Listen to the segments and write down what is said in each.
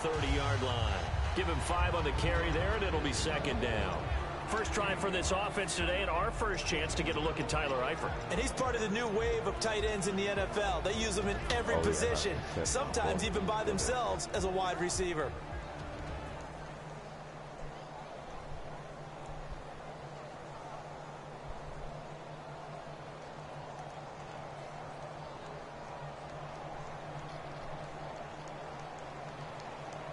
30-yard line. Give him 5 on the carry there, and it'll be second down. First try for this offense today, and our first chance to get a look at Tyler Eifert. And he's part of the new wave of tight ends in the NFL. They use them in every position, sometimes even by themselves as a wide receiver.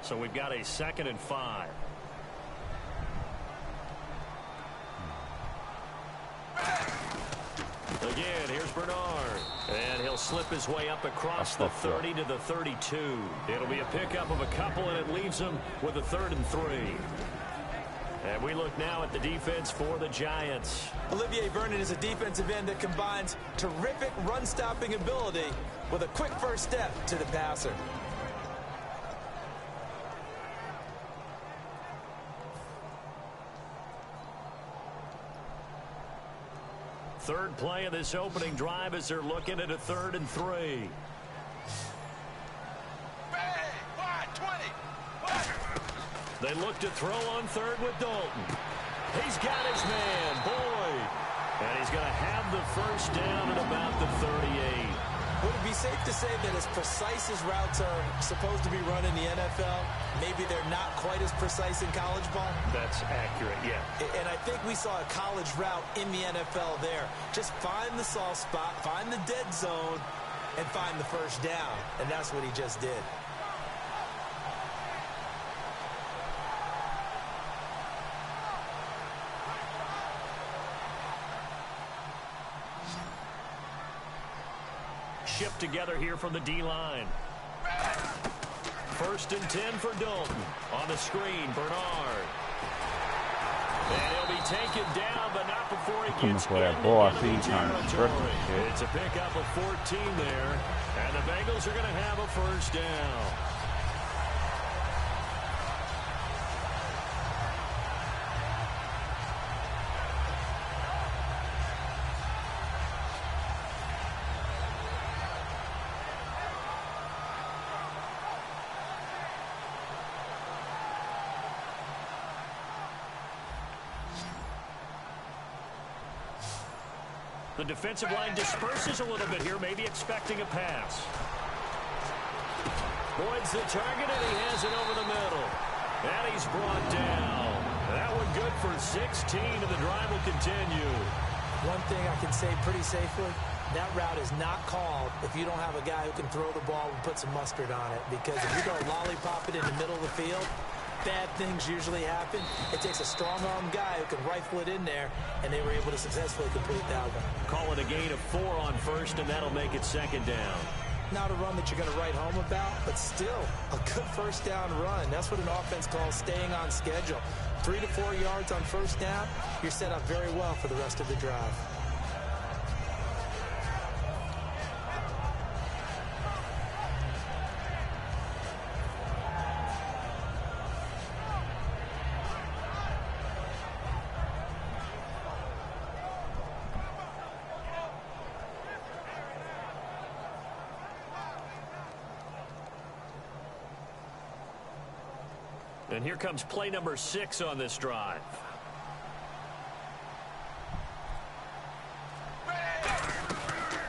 So we've got a 2nd and 5. Again, here's Bernard. And he'll slip his way up across the 30 to the 32. It'll be a pickup of a couple, and it leaves him with a 3rd and 3. And we look now at the defense for the Giants. Olivier Vernon is a defensive end that combines terrific run-stopping ability with a quick first step to the passer. Third play of this opening drive as they're looking at a 3rd and 3. They look to throw on 3rd with Dalton. He's got his man, Boyd. And he's going to have the first down at about the 38. Would it be safe to say that as precise as routes are supposed to be run in the NFL, maybe they're not quite as precise in college ball? That's accurate, yeah. And I think we saw a college route in the NFL there. Just find the soft spot, find the dead zone, and find the first down. And that's what he just did. Shipped together here from the D-line. 1st and 10 for Dalton. On the screen, Bernard. And he'll be taken down, but not before he gets in the territory. It's a pickup of 14 there, and the Bengals are going to have a first down. The defensive line disperses a little bit here, maybe expecting a pass. Boyd's the target, and he has it over the middle. And he's brought down. That one good for 16, and the drive will continue. One thing I can say pretty safely, that route is not called if you don't have a guy who can throw the ball and put some mustard on it. Because if you don't lollipop it in the middle of the field, bad things usually happen. It takes a strong-arm guy who can rifle it in there, and they were able to successfully complete that one. Call it a gain of 4 on first, and that'll make it 2nd down. Not a run that you're going to write home about, but still a good first down run. That's what an offense calls staying on schedule. 3 to 4 yards on first down, you're set up very well for the rest of the drive. And here comes play number 6 on this drive.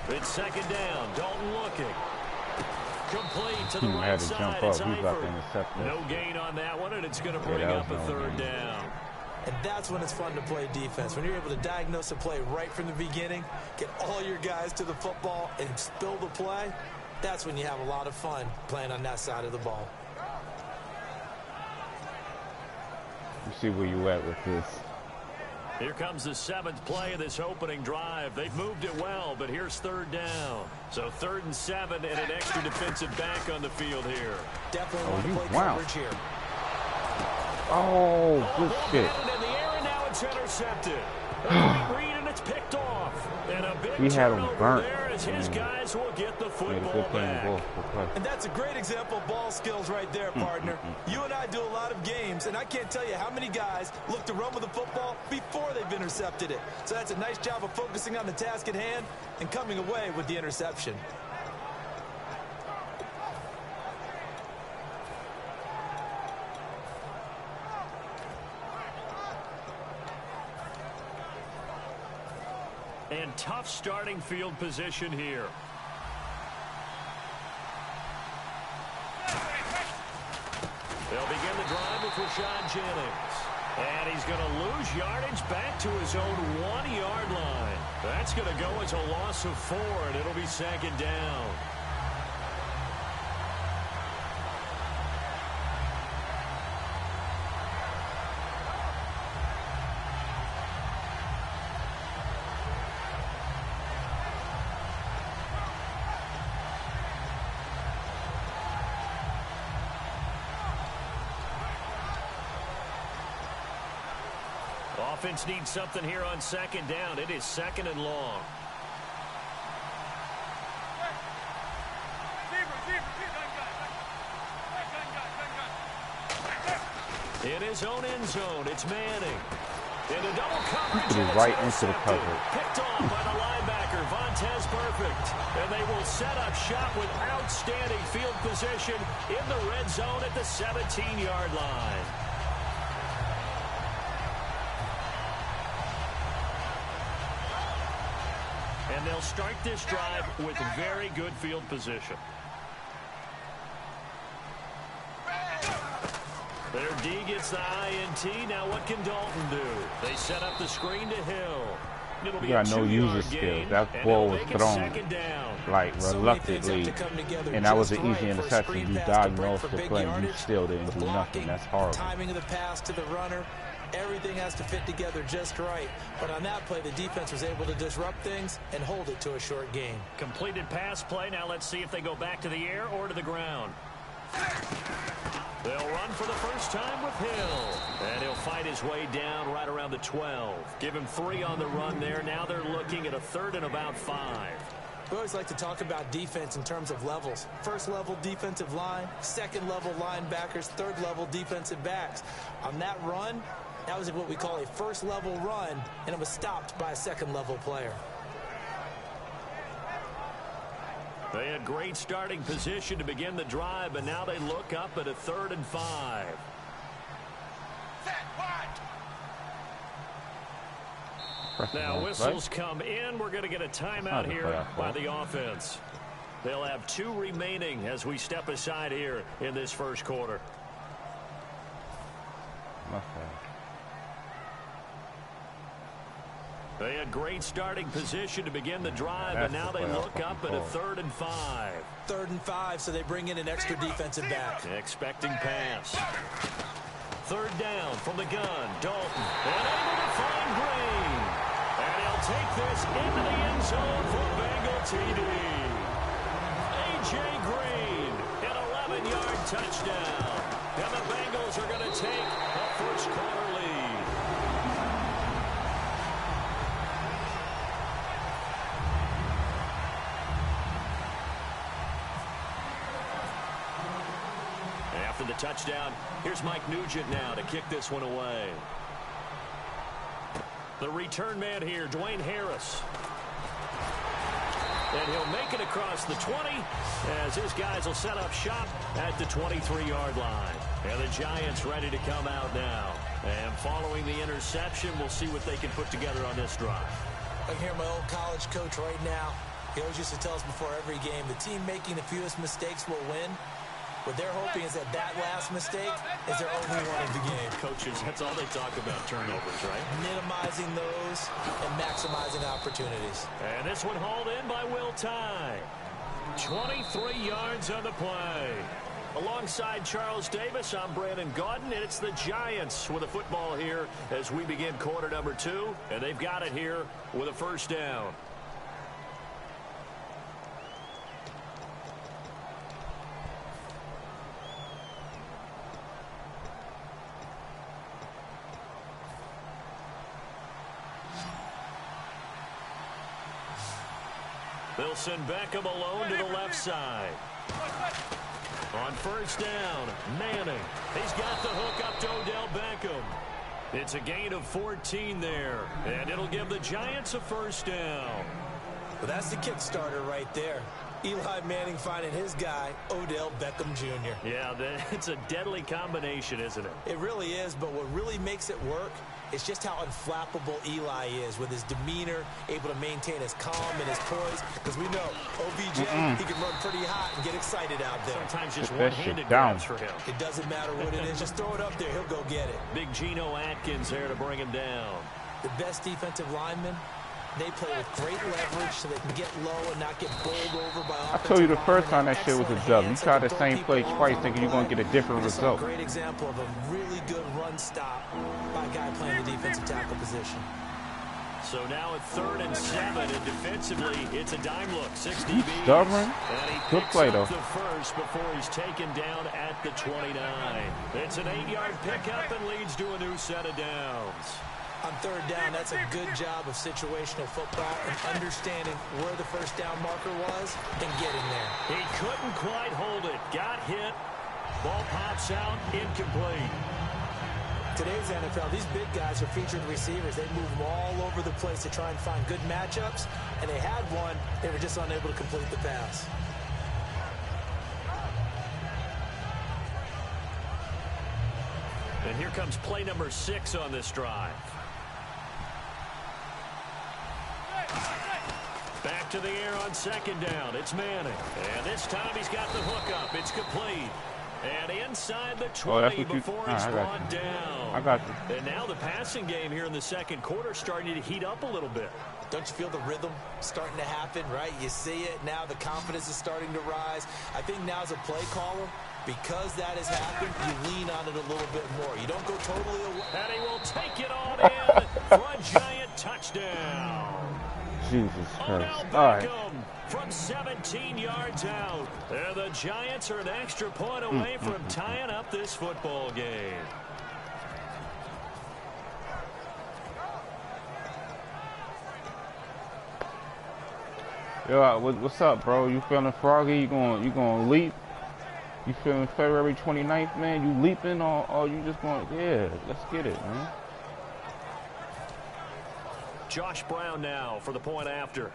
It's 2nd down. Dalton looking. Complete to the right side. It's Eifert. No gain on that one, and it's going to bring up a 3rd down. And that's when it's fun to play defense. When you're able to diagnose a play right from the beginning, get all your guys to the football, and spill the play, that's when you have a lot of fun playing on that side of the ball. See where you at with this. Here comes the 7th play of this opening drive. They've moved it well, but here's 3rd down. So 3rd and 7 and an extra defensive back on the field here. Definitely want to play coverage here. Oh, good shit. In the air, and now it's intercepted. Reed, and it's picked off. And a big he had him burnt. There as his guys will get the football back. And that's a great example of ball skills right there, partner. You and I do a lot of games, and I can't tell you how many guys look to run with the football before they've intercepted it. So that's a nice job of focusing on the task at hand and coming away with the interception. And tough starting field position here. They'll begin the drive with Rashad Jennings. And he's going to lose yardage back to his own 1-yard line. That's going to go as a loss of 4, and it'll be second down. Offense needs something here on second down. It is second and long. In his own end zone, it's Manning. Into double coverage. He's right into the coverage. Picked off by the linebacker, Vontaze Perfect. And they will set up shop with outstanding field position in the red zone at the 17-yard line. And they'll start this drive with very good field position. Their D gets the INT. Now what can Dalton do? They set up the screen to Hill. It'll be got no user skills. That ball was thrown like reluctantly, and that was an easy interception. You diagnosed the play, and you still didn't do nothing. That's horrible. Timing of the pass to the runner. Everything has to fit together just right. But on that play, the defense was able to disrupt things and hold it to a short gain. Completed pass play. Now let's see if they go back to the air or to the ground. They'll run for the first time with Hill. And he'll fight his way down right around the 12. Give him 3 on the run there. Now they're looking at a 3rd and about 5. We always like to talk about defense in terms of levels. First level defensive line, second level linebackers, third level defensive backs. On that run, that was what we call a first level run, and it was stopped by a second level player. They had great starting position to begin the drive, but now they look up at a 3rd and 5. Now whistles come in. We're going to get a timeout here by the offense. They'll have 2 remaining as we step aside here in this first quarter. They had great starting position to begin the drive, and now they look up at a 3rd and 5. 3rd and 5, so they bring in an extra defensive back. Expecting pass. 3rd down from the gun. Dalton. And able to find Green. And he'll take this into the end zone for Bengal TD. A.J. Green, an 11-yard touchdown. And the Bengals are going to take a first quarter lead. After the touchdown, here's Mike Nugent now to kick this one away. The return man here, Dwayne Harris. And he'll make it across the 20 as his guys will set up shop at the 23-yard line. And the Giants ready to come out now. And following the interception, we'll see what they can put together on this drive. I can hear my old college coach right now. He always used to tell us before every game, the team making the fewest mistakes will win. What they're hoping is that last mistake is their only one of the game. Coaches, that's all they talk about, turnovers, right? Minimizing those and maximizing opportunities. And this one hauled in by Will Tye. 23 yards on the play. Alongside Charles Davis, I'm Brandon Gaudin, and it's the Giants with a football here as we begin quarter number 2, and they've got it here with a first down. They'll send Beckham alone to the left side. On first down, Manning. He's got the hook up to Odell Beckham. It's a gain of 14 there, and it'll give the Giants a first down. Well, that's the kick starter right there. Eli Manning finding his guy, Odell Beckham Jr. Yeah, it's a deadly combination, isn't it? It really is, but what really makes it work is just how unflappable Eli is with his demeanor, able to maintain his calm and his poise. Because we know OBJ, he can run pretty hot and get excited out there. Sometimes just one-handed grabs for him. It doesn't matter what it is. Just throw it up there. He'll go get it. Big Geno Atkins there to bring him down. The best defensive linemen, they play with great leverage so they can get low and not get bowled over by offensive. I told you the first time that shit was a dub. You tried the same play twice thinking you're going to get a different result. A great example of a really good run stop by a guy playing the defensive tackle position. So now at 3rd and 7, and defensively, it's a dime look. 6 DBs. Stubborn. Good play, though. The first before he's taken down at the 29. It's an 8-yard pickup and leads to a new set of downs. On 3rd down, that's a good job of situational football and understanding where the first down marker was and getting there. He couldn't quite hold it. Got hit. Ball pops out. Incomplete. Today's NFL, these big guys are featured receivers. They move them all over the place to try and find good matchups, and they had one. They were just unable to complete the pass. And here comes play number 6 on this drive. Back to the air on 2nd down. It's Manning. And this time he's got the hook up. It's complete. And inside the 20 before he's brought down. I got you. And now the passing game here in the 2nd quarter starting to heat up a little bit. Don't you feel the rhythm starting to happen, right? You see it. Now the confidence is starting to rise. I think now as a play caller, because that has happened, you lean on it a little bit more. You don't go totally away. And he will take it on in for a giant touchdown. Jesus Christ. All right. From 17 yards out. And the Giants are an extra point away from tying up this football game. Yo, what's up, bro? You feeling froggy? You going to leap? You feeling February 29th, man? You leaping or you just going, yeah, let's get it, man. Josh Brown now for the point after.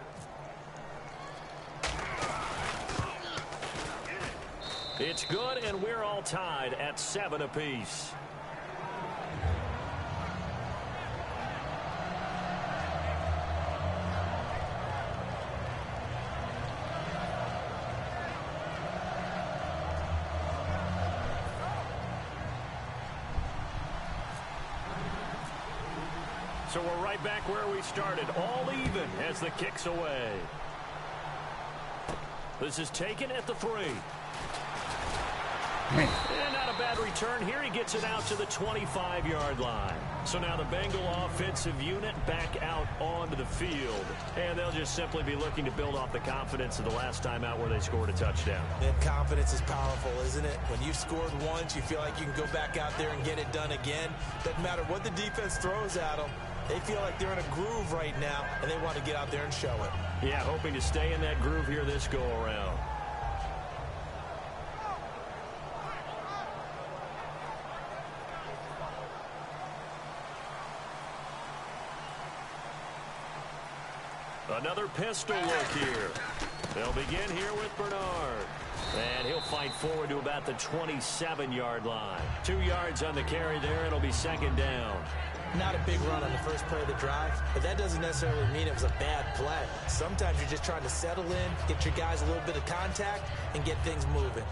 It's good, and we're all tied at 7 apiece. So we're right back where we started, all even as the kick's away. This is taken at the 3. And not a bad return here. He gets it out to the 25-yard line. So now the Bengal offensive unit back out onto the field. And they'll just simply be looking to build off the confidence of the last time out where they scored a touchdown. And confidence is powerful, isn't it? When you've scored once, you feel like you can go back out there and get it done again. Doesn't matter what the defense throws at them. They feel like they're in a groove right now, and they want to get out there and show it. Yeah, hoping to stay in that groove here this go-around. Another pistol look here. They'll begin here with Bernard. And he'll fight forward to about the 27-yard line. 2 yards on the carry there. It'll be 2nd down. Not a big run on the first play of the drive, but that doesn't necessarily mean it was a bad play. Sometimes you're just trying to settle in, get your guys a little bit of contact, and get things moving.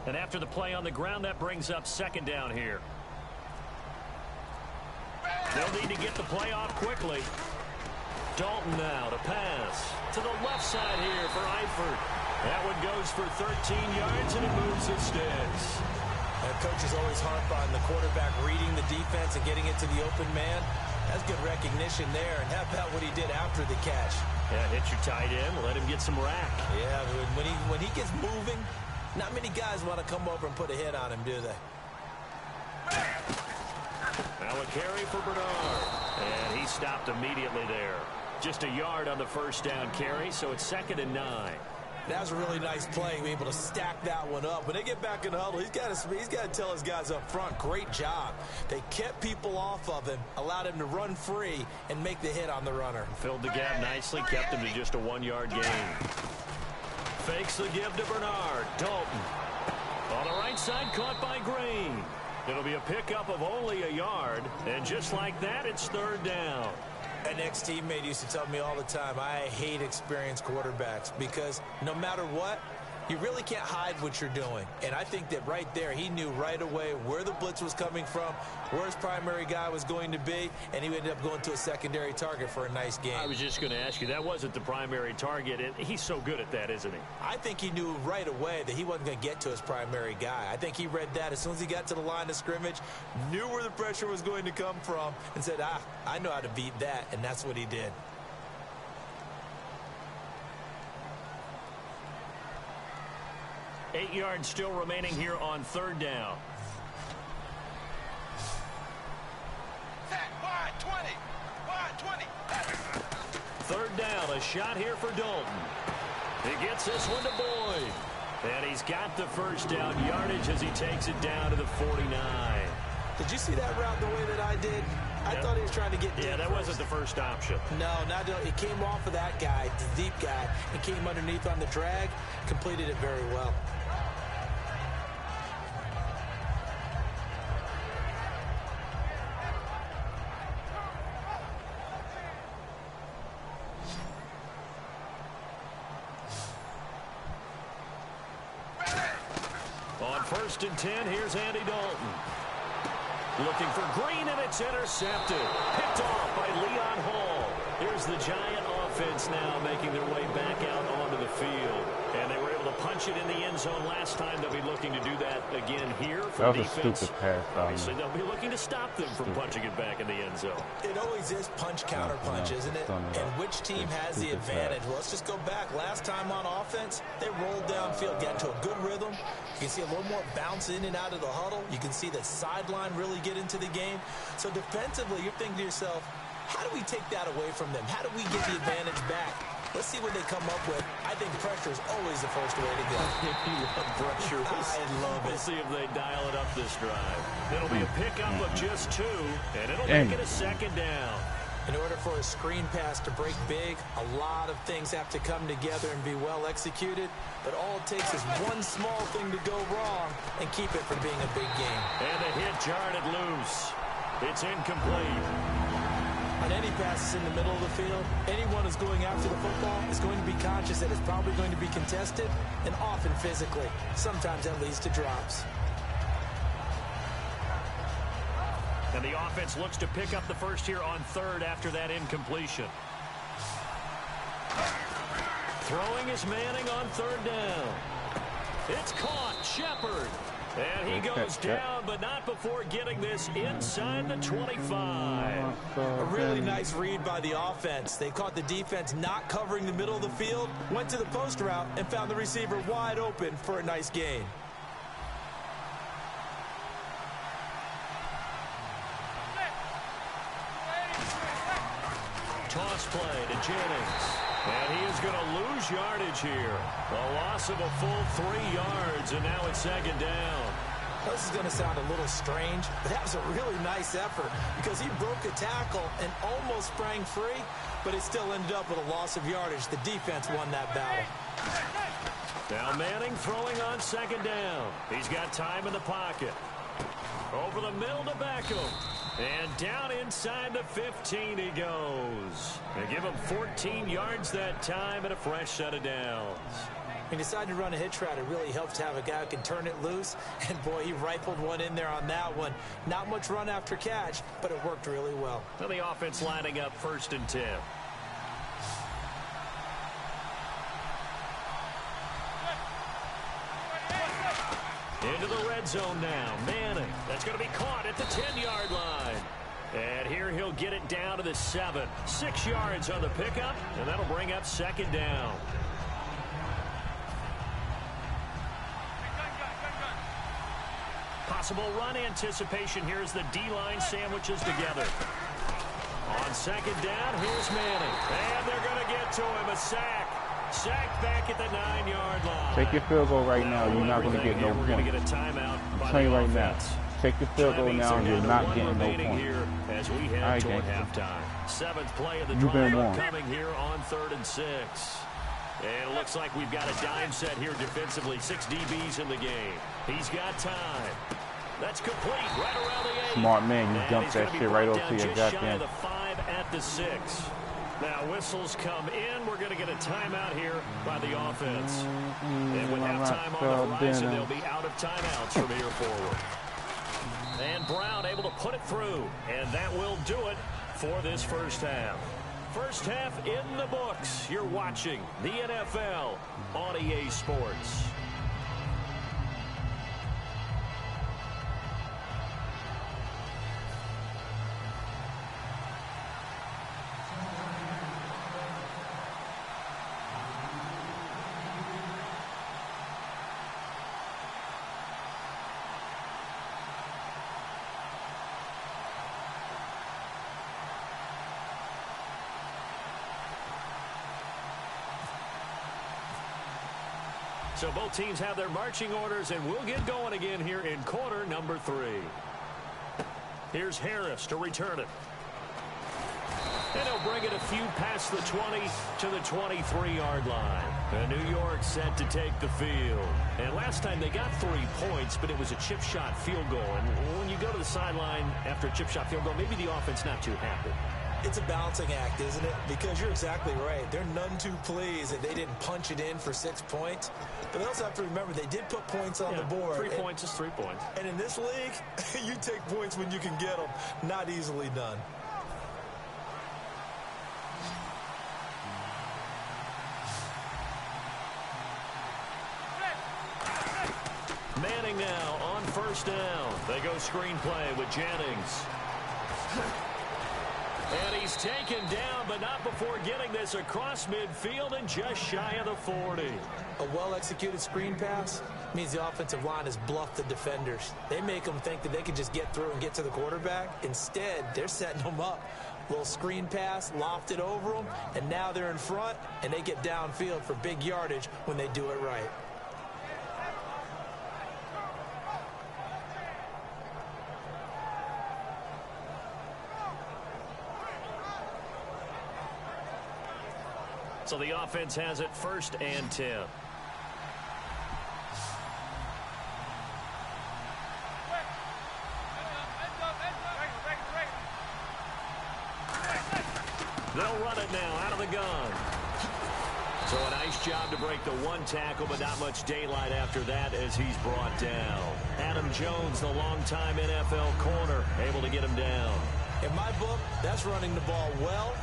And after the play on the ground, that brings up 2nd down here. They'll need to get the play off quickly. Dalton now to pass. To the left side here for Eifert. That one goes for 13 yards, and it moves the sticks. That coach is always harp on the quarterback reading the defense and getting it to the open man. That's good recognition there. And how about what he did after the catch? Yeah, hit your tight end. Let him get some rack. Yeah, when he gets moving, Not many guys want to come over and put a hit on him, do they? Now a carry for Bernard. And he stopped immediately there. Just a yard on the first down carry, so it's 2nd and 9. That was a really nice play, being able to stack that one up. When they get back in the huddle, he's got to tell his guys up front, great job. They kept people off of him, allowed him to run free, and make the hit on the runner. Filled the gap nicely, kept him to just a 1-yard gain. Fakes the give to Bernard. Dalton. On the right side, caught by Green. It'll be a pickup of only a yard, and just like that, it's 3rd down. An ex-teammate used to tell me all the time, I hate experienced quarterbacks because no matter what, you really can't hide what you're doing. And I think that right there, he knew right away where the blitz was coming from, where his primary guy was going to be, and he ended up going to a secondary target for a nice game. I was just going to ask you, that wasn't the primary target, and he's so good at that, isn't he? I think he knew right away that he wasn't going to get to his primary guy. I think he read that as soon as he got to the line of scrimmage, knew where the pressure was going to come from, and said, I know how to beat that, and that's what he did. Eight yards still remaining here on 3rd down. Wide 20. 3rd down, a shot here for Dalton. He gets this one to Boyd. And he's got the first down yardage as he takes it down to the 49. Did you see that route the way that I did? I thought he was trying to get deep. Yeah, that wasn't the first option. No, it came off of that guy, the deep guy, and came underneath on the drag, completed it very well. On 1st and 10, here's Andy Dalton. Looking for Green, and it's intercepted. Picked off by Leon Hall. Here's the Giant offense now making their way back out onto the field. And they were able to punch it in the end zone last time. They'll be looking to do that again here for defense. That was a stupid pass. Obviously, they'll be looking to stop them from punching it back in the end zone. It always is punch-counter-punch, isn't it? And which team has the advantage? Well, let's just go back. Last time on offense, they rolled downfield, got to a good rhythm. You can see a little more bounce in and out of the huddle. You can see the sideline really get into the game. So defensively, you're thinking to yourself, how do we take that away from them? How do we get the advantage back? Let's see what they come up with. I think pressure is always the first way to go. You love pressure. I love it. We'll see if they dial it up this drive. It'll be a pickup of just 2, and it'll make it a 2nd down. In order for a screen pass to break big, a lot of things have to come together and be well executed. But all it takes is one small thing to go wrong and keep it from being a big game. And the hit jarred it loose. It's incomplete. On any passes in the middle of the field, anyone who's going after the football is going to be conscious that it's probably going to be contested, and often physically. Sometimes that leads to drops. And the offense looks to pick up the first here on 3rd after that incompletion. Throwing is Manning on 3rd down. It's caught. Shepard. And he goes down, but not before getting this inside the 25. A really nice read by the offense. They caught the defense not covering the middle of the field, went to the post route, and found the receiver wide open for a nice gain. Toss play to Jennings. And he is going to lose yardage here. A loss of a full 3 yards, and now it's 2nd down. This is going to sound a little strange, but that was a really nice effort because he broke a tackle and almost sprang free, but it still ended up with a loss of yardage. The defense won that battle. Now Manning throwing on 2nd down. He's got time in the pocket. Over the middle to Beckham. And down inside the 15 he goes. They give him 14 yards that time and a fresh set of downs. He decided to run a hitch route. It really helps to have a guy who can turn it loose. And, boy, he rifled one in there on that one. Not much run after catch, but it worked really well. So the offense lining up 1st and 10. Into the red zone now. Manning. That's going to be caught at the 10-yard line. And here he'll get it down to the 7. 6 yards on the pickup, and that'll bring up 2nd down. possible run anticipation here as the D-line sandwiches together. On second down, here's Manning. And they're going to get to him. A sack. Sacked back at the 9-yard line. Take your field goal right now. You're not going to get no point. I'm telling you right now. Take your field goal now and you're not getting no point. Here as we head toward halftime. 7th play of the drive coming here on 3rd and 6. And it looks like we've got a dime set here defensively. 6 DBs in the game. He's got time. That's complete right around the 8. Smart man, you dumped that shit right over to your goddamn. The 5 at the 6. Now whistles come in. We're going to get a timeout here by the offense. And with halftime on the horizon, they'll be out of timeouts from here forward. And Brown able to put it through. And that will do it for this first half. First half in the books. You're watching the NFL on EA Sports. So both teams have their marching orders, and we'll get going again here in quarter number 3. Here's Harris to return it. And he'll bring it a few past the 20 to the 23-yard line. And New York set to take the field. And last time they got 3 points, but it was a chip shot field goal. And when you go to the sideline after a chip shot field goal, maybe the offense not too happy. It's a balancing act, isn't it? Because you're exactly right. They're none too pleased that they didn't punch it in for 6 points. But they also have to remember they did put points on the board. 3 points is 3 points. And in this league, you take points when you can get them. Not easily done. Manning now on first down. They go screenplay with Jennings. And he's taken down, but not before getting this across midfield and just shy of the 40. A well-executed screen pass means the offensive line has bluffed the defenders. They make them think that they can just get through and get to the quarterback. Instead, they're setting them up. Little screen pass, lofted over them, and now they're in front, and they get downfield for big yardage when they do it right. So the offense has it 1st and 10. They'll run it now out of the gun. So a nice job to break the 1 tackle, but not much daylight after that as he's brought down. Adam Jones, the longtime NFL corner, able to get him down. In my book, that's running the ball well,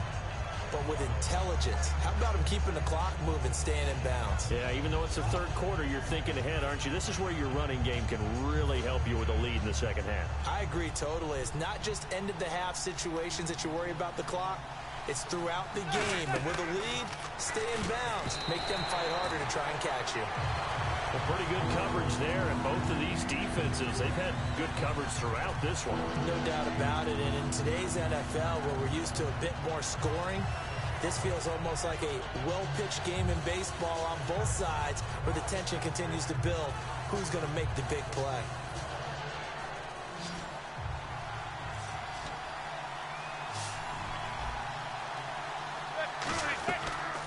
but with intelligence. How about him keeping the clock moving, staying in bounds? Yeah, even though it's the 3rd quarter, you're thinking ahead, aren't you? This is where your running game can really help you with a lead in the 2nd half. I agree totally. It's not just end-of-the-half situations that you worry about the clock. It's throughout the game. And with a lead, stay in bounds. Make them fight harder to try and catch you. Well, pretty good coverage there, and both of these defenses, they've had good coverage throughout this one. No doubt about it, and in today's NFL, where we're used to a bit more scoring, this feels almost like a well-pitched game in baseball on both sides, where the tension continues to build. Who's going to make the big play?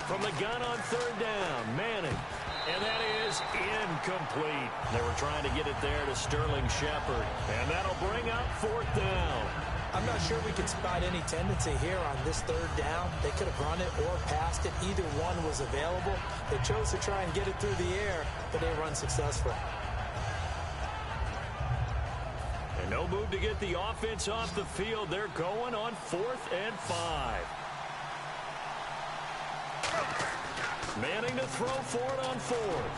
From the gun on 3rd down, Manning. And that is incomplete. They were trying to get it there to Sterling Shepard. And that'll bring up 4th down. I'm not sure we can spot any tendency here on this 3rd down. They could have run it or passed it. Either one was available. They chose to try and get it through the air, but they run successful. And no move to get the offense off the field. They're going on 4th and 5. Manning to throw for it on 4th.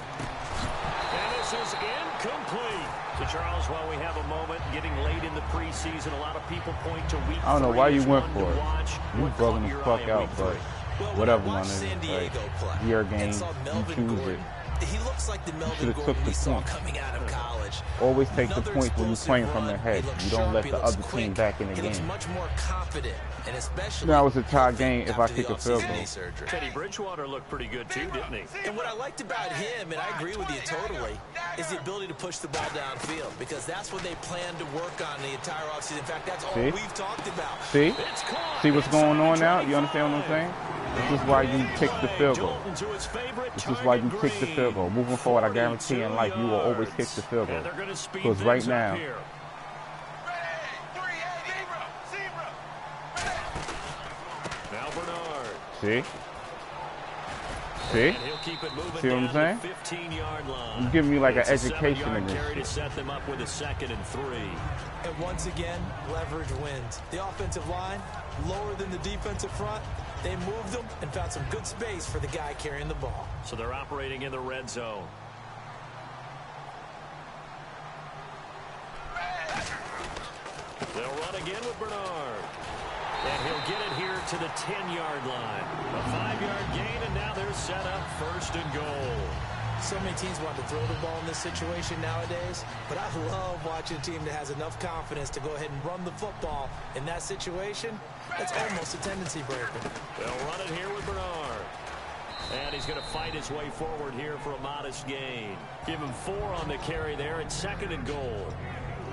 And this is incomplete. So, Charles, while we have a moment, getting late in the preseason, a lot of people point to week 3. I don't know why you went for it. You What bugging the caught fuck your eye out, in but week 3? whatever, Well, man. San Diego play Your game, and saw you Melvin choose Gordon it. He looks like the Melvin Gordon we saw coming out of college. Always take the points when you're playing from the head. You don't let the other team back in the game. He looks much more confident, and especially now it's a tie game if I kick a field goal. Teddy Bridgewater looked pretty good too, didn't he? And what I liked about him, and I agree with you totally, is the ability to push the ball downfield, because that's what they plan to work on the entire offseason. In fact, that's all we've talked about. See what's going on now? You understand what I'm saying? This is why you kick the field goal. This is why you kick the field goal. Moving forward, I guarantee in life you will always kick the field goal. Because right now, see? See? See what I'm saying? You give me like an education in this shit. Set them up with a 2nd and 3. And once again, leverage wins. The offensive line, lower than the defensive front. They moved them and found some good space for the guy carrying the ball. So they're operating in the red zone. They'll run again with Bernard. And he'll get it here to the 10-yard line. A 5-yard gain, and now they're set up 1st and goal. So many teams want to throw the ball in this situation nowadays, but I love watching a team that has enough confidence to go ahead and run the football in that situation. That's almost a tendency breaker. They'll run it here with Bernard. And he's going to fight his way forward here for a modest gain. Give him 4 on the carry there at 2nd and goal.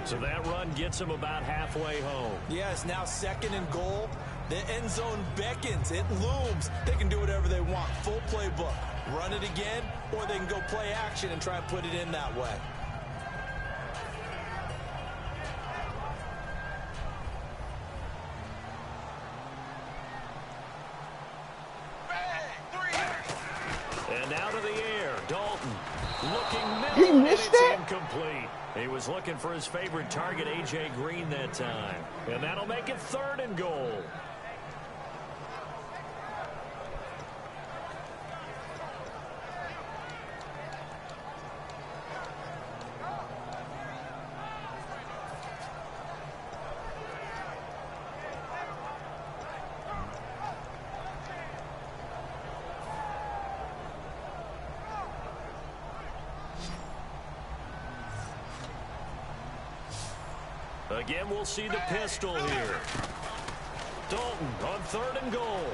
So that run gets him about halfway home. Yes, now 2nd and goal. The end zone beckons. It looms. They can do whatever they want. Full playbook. Run it again, or they can go play action and try and put it in that way. And now to the air. Dalton looking middle. He missed it. Incomplete. He was looking for his favorite target, A.J. Green, that time. And that'll make it 3rd and goal. Again, we'll see the pistol here. Dalton on 3rd and goal.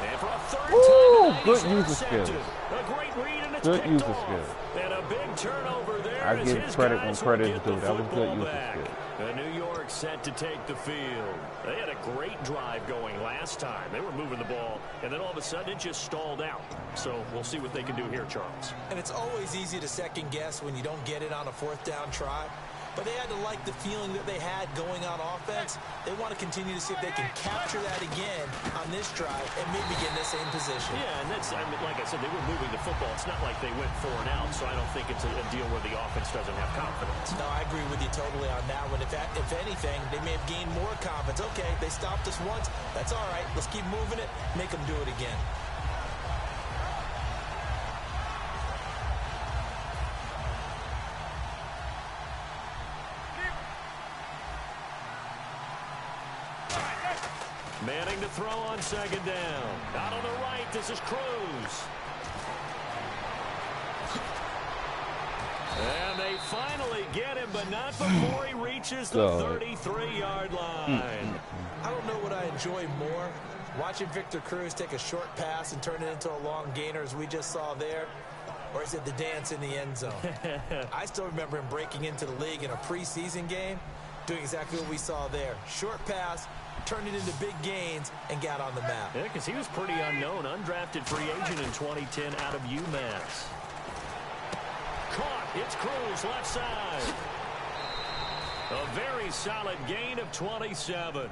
And for a 3rd time, good use of skills. A great read, and it's good picked use of off. skills. And a big turnover there. I give credit when credit is due. That was good use back. of skills. New York set to take the field. They had a great drive going last time. They were moving the ball, and then all of a sudden it just stalled out. So we'll see what they can do here, Charles. And it's always easy to second guess when you don't get it on a 4th down try. But they had to like the feeling that they had going on offense. They want to continue to see if they can capture that again on this drive and maybe get in the same position. Yeah, and that's, I mean, like I said, they were moving the football. It's not like they went 4 and out, so I don't think it's a deal where the offense doesn't have confidence. No, I agree with you totally on that one. If anything, they may have gained more confidence. Okay, they stopped us once. That's all right. Let's keep moving it. Make them do it again. Manning to throw on 2nd down. Out on the right, this is Cruz. And they finally get him, but not before he reaches the 33-yard line. I don't know what I enjoy more, watching Victor Cruz take a short pass and turn it into a long gainer as we just saw there, or is it the dance in the end zone? I still remember him breaking into the league in a preseason game, doing exactly what we saw there. Short pass, turned it into big gains, and got on the map. Yeah, because he was pretty unknown, undrafted free agent in 2010 out of UMass. Caught, it's Cruz, left side. A very solid gain of 27.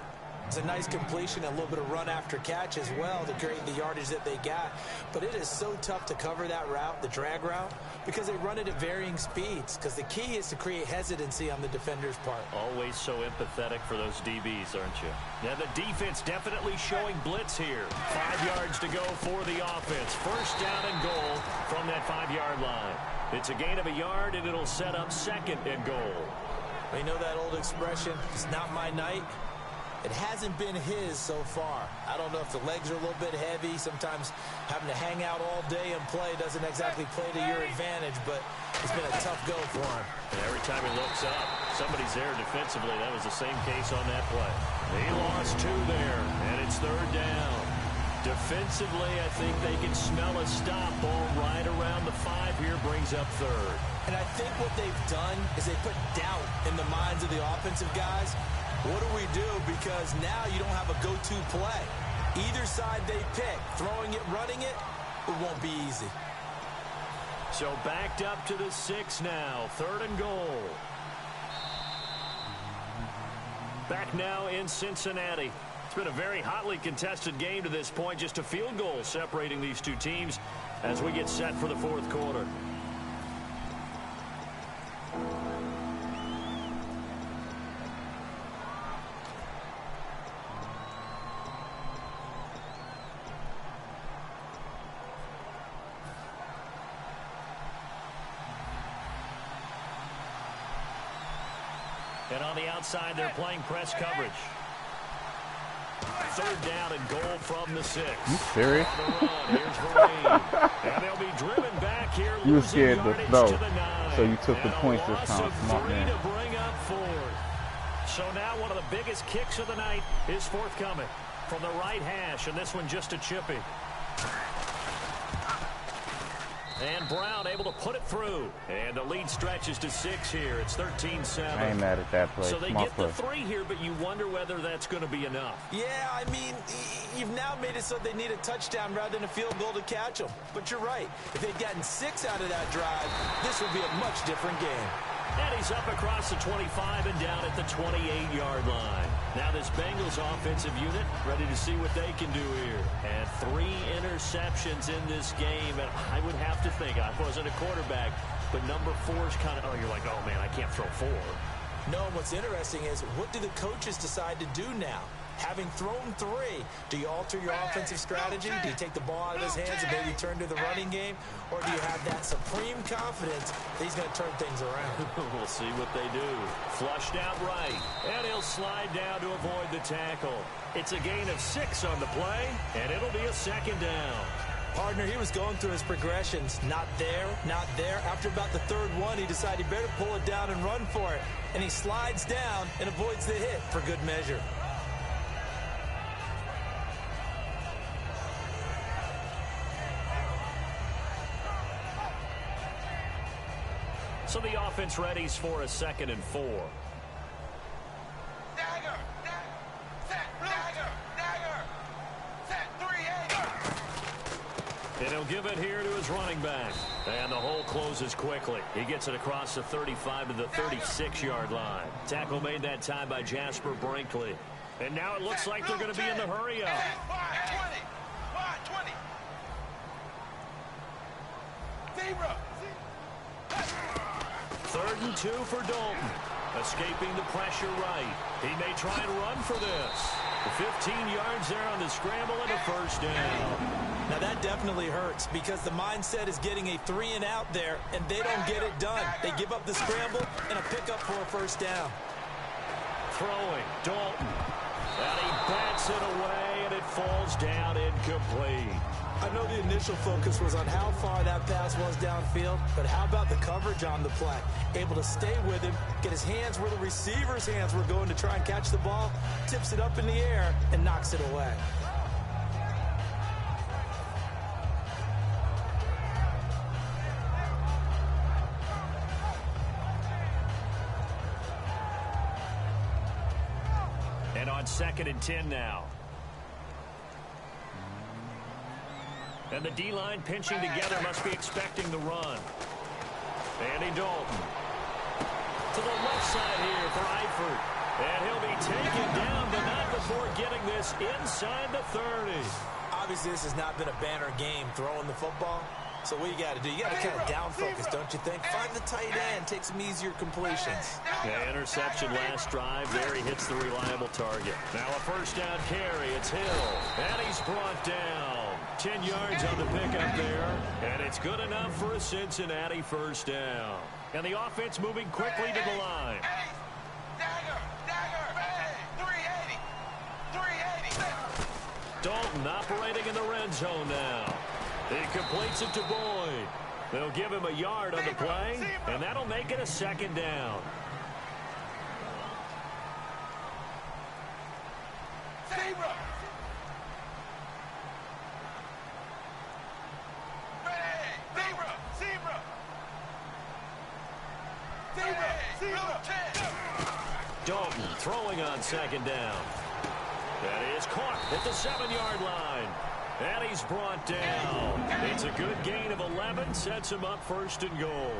It's a nice completion, a little bit of run after catch as well to create the yardage that they got. But it is so tough to cover that route, the drag route, because they run it at varying speeds. Because the key is to create hesitancy on the defender's part. Always so empathetic for those DBs, aren't you? Now the defense definitely showing blitz here. 5 yards to go for the offense. 1st down and goal from that 5-yard line. It's a gain of a yard, and it'll set up 2nd and goal. You know that old expression, it's not my night? It hasn't been his so far. I don't know if the legs are a little bit heavy. Sometimes having to hang out all day and play doesn't exactly play to your advantage, but it's been a tough go for him. And every time he looks up, somebody's there defensively. That was the same case on that play. He lost 2 there, and it's 3rd down. Defensively, I think they can smell a stop. Ball right around the 5 here, brings up 3rd. And I think what they've done is they put doubt in the minds of the offensive guys. What do we do? Because now you don't have a go-to play. Either side they pick, throwing it, running it, it won't be easy. So backed up to the 6 now, 3rd and goal. Back now in Cincinnati. It's been a very hotly contested game to this point. Just a field goal separating these two teams as we get set for the 4th quarter. And on the outside, they're playing press coverage. 3rd down and goal from the 6. You serious? And they'll be driven back here. You were scared to throw, so you took the and points this time. Smart man. To bring up 4th. So now one of the biggest kicks of the night is forthcoming from the right hash, and this one just a chippy. And Brown able to put it through. And the lead stretches to 6 here. It's 13-7. I ain't mad at that play. So they get the 3 here, but you wonder whether that's going to be enough. Yeah, I mean, you've now made it so they need a touchdown rather than a field goal to catch them. But you're right. If they'd gotten 6 out of that drive, this would be a much different game. And he's up across the 25 and down at the 28-yard line. Now this Bengals offensive unit ready to see what they can do here. And 3 interceptions in this game. And I would have to think, I wasn't a quarterback, but number 4 is kind of, you're like, oh, man, I can't throw 4. No, what's interesting is what do the coaches decide to do now? Having thrown 3, do you alter your offensive strategy? Do you take the ball out of his hands and maybe turn to the running game? Or do you have that supreme confidence that he's going to turn things around? We'll see what they do. Flushed out right. And he'll slide down to avoid the tackle. It's a gain of 6 on the play, and it'll be a 2nd down. Partner, he was going through his progressions. Not there, not there. After about the 3rd one, he decided he better pull it down and run for it. And he slides down and avoids the hit for good measure. So the offense readies for a 2nd and 4. Dagger! Dagger! Dagger! Set 3-8! And he'll give it here to his running back. And the hole closes quickly. He gets it across the 35 to the 36-yard line. Tackle made that time by Jasper Brinkley. And now it looks like they're going to be in the hurry up. 20. Zebra! 3rd and 2 for Dalton. Escaping the pressure right. He may try and run for this. 15 yards there on the scramble and a 1st down. Now that definitely hurts because the mindset is getting a 3 and out there, and they don't get it done. They give up the scramble and a pickup for a 1st down. Throwing, Dalton. And he bats it away, and it falls down incomplete. I know the initial focus was on how far that pass was downfield, but how about the coverage on the play? Able to stay with him, get his hands where the receiver's hands were going to try and catch the ball, tips it up in the air, and knocks it away. And on 2nd and 10 now. And the D-line pinching together must be expecting the run. Andy Dalton. To the left side here for Eifert. And he'll be taken down, but not before getting this inside the 30. Obviously, this has not been a banner game throwing the football. So what you got to do, you got to kind of down focus, don't you think? Find the tight end, take some easier completions. Yeah, interception last drive. There he hits the reliable target. Now a 1st down carry. It's Hill. And he's brought down. 10 yards on the pickup there. And it's good enough for a Cincinnati 1st down. And the offense moving quickly to the line. Dagger! 380! Dalton operating in the red zone now. He completes it to Boyd. They'll give him a yard on the play, and that'll make it a second down. Zebra. Ready. Zebra. Zebra. Zebra. Zebra. Dalton throwing on second down. That is caught at the 7-yard line. And he's brought down. It's a good gain of 11, sets him up first and goal.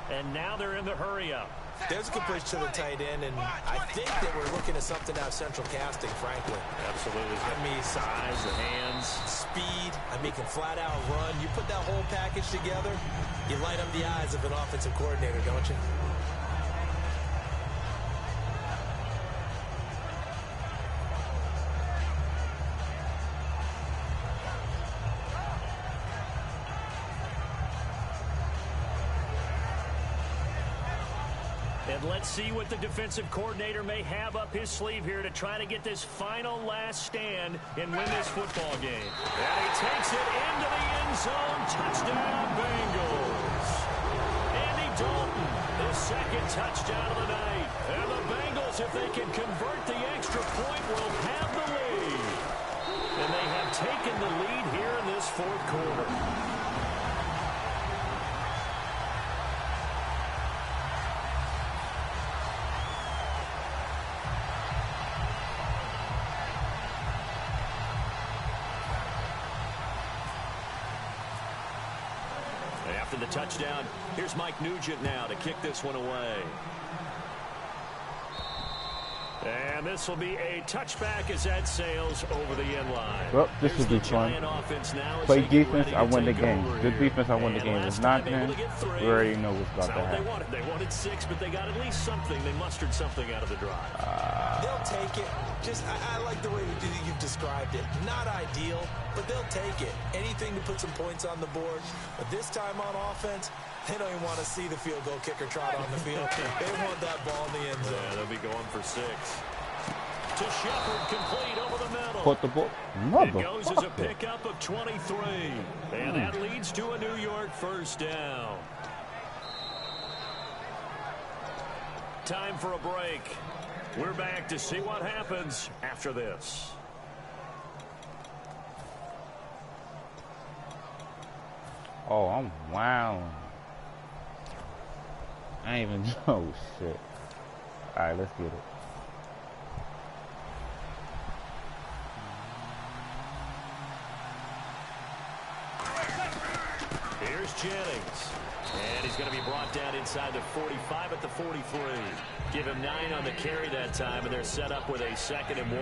And now they're in the hurry-up. There's a good pitch to the tight end, and I think that we're looking at something out of central casting, frankly. Absolutely. I mean, size, the hands. Speed. I mean, can flat out run. You put that whole package together, you light up the eyes of an offensive coordinator, don't you? And let's see what the defensive coordinator may have up his sleeve here to try to get this final last stand and win this football game. And he takes it into the end zone. Touchdown, Bengals. Andy Dalton, his second touchdown of the night. And the Bengals, if they can convert the extra point, will have the lead. And they have taken the lead here in this fourth quarter. After the touchdown, here's Mike Nugent now to kick this one away. And this will be a touchback as that sails over the end line. Well, this will be fun. Play defense, I win the game. Good defense, I win the game. If not, then we already know what's about to happen. They wanted 6, but they got at least something. They mustered something out of the drive. They'll take it. I like the way you've described it. Not ideal, but they'll take it. Anything to put some points on the board. But this time on offense, they don't even want to see the field goal kicker trot on the field. They want that ball in the end zone. Yeah, they'll be going for 6. To Shepard, complete over the middle. Put the ball. It goes as a pickup of 23. And that leads to a New York first down. Time for a break. We're back to see what happens after this. Oh, I'm wow. I ain't even know shit. Alright, let's get it. Here's Jennings. And he's going to be brought down inside the 45 at the 43. Give him 9 on the carry that time, and they're set up with a 2nd and 1.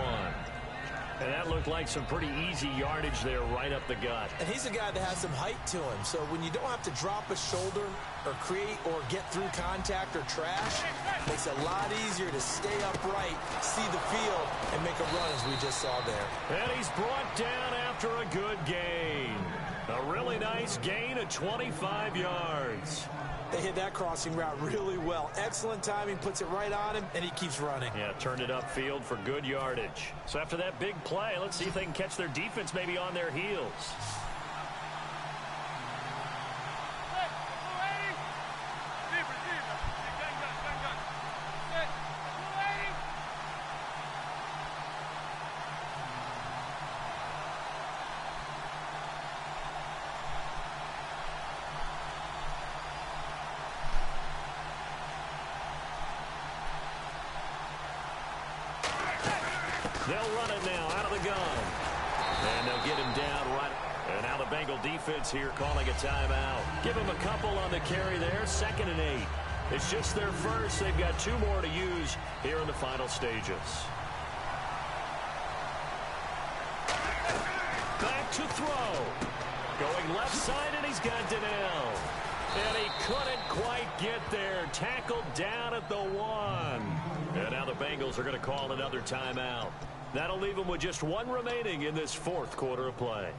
And that looked like some pretty easy yardage there right up the gut. And he's a guy that has some height to him. So when you don't have to drop a shoulder or create or get through contact or trash, it makes it a lot easier to stay upright, see the field, and make a run as we just saw there. And he's brought down after a good gain. A really nice gain of 25 yards. They hit that crossing route really well. Excellent timing, puts it right on him, and he keeps running. Yeah, turned it upfield for good yardage. So after that big play, let's see if they can catch their defense maybe on their heels. They'll run it now out of the gun. And they'll get him down right. And now the Bengal defense here calling a timeout. Give him a couple on the carry there. 2nd and 8. It's just their first. They've got 2 more to use here in the final stages. Back to throw. Going left side, and he's got Donnell. And he couldn't quite get there. Tackled down at the 1. And now the Bengals are going to call another timeout. That'll leave them with just 1 remaining in this 4th quarter of play.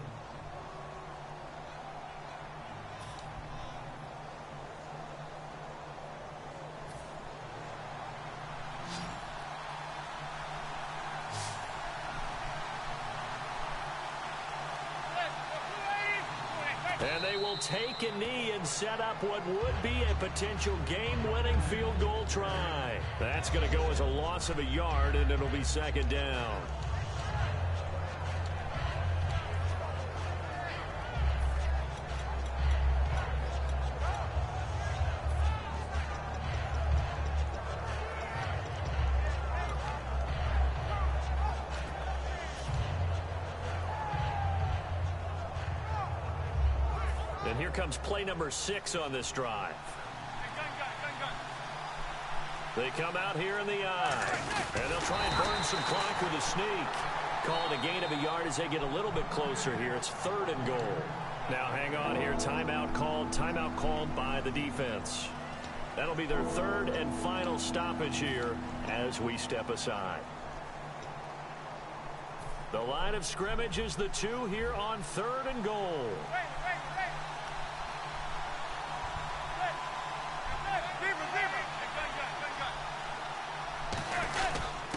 And they will take a knee and set up what would be a potential game-winning field goal try. That's going to go as a loss of a yard, and it'll be second down. And here comes play number 6 on this drive. They come out here in the eye. And they'll try and burn some clock with a sneak. Called a gain of a yard as they get a little bit closer here. It's 3rd and goal. Now hang on here. Timeout called by the defense. That'll be their 3rd and final stoppage here as we step aside. The line of scrimmage is the 2 here on 3rd and goal.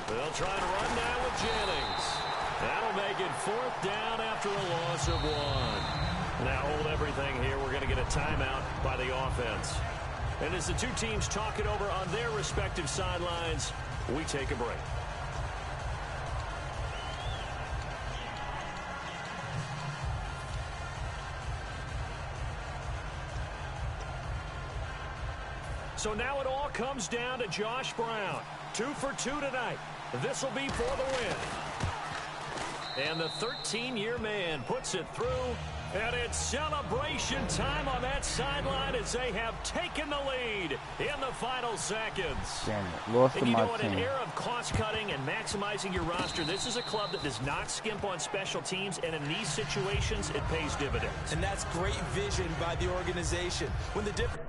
They'll try to run now with Jennings. That'll make it 4th down after a loss of 1. Now hold everything here. We're going to get a timeout by the offense. And as the two teams talk it over on their respective sidelines, we take a break. So now it all comes down to Josh Brown. 2 for 2 tonight. This will be for the win. And the 13-year man puts it through. And it's celebration time on that sideline as they have taken the lead in the final seconds. Damn it. Lost to and you my know, in team. an era of cost-cutting and maximizing your roster, this is a club that does not skimp on special teams, and in these situations, it pays dividends. And that's great vision by the organization. When the difference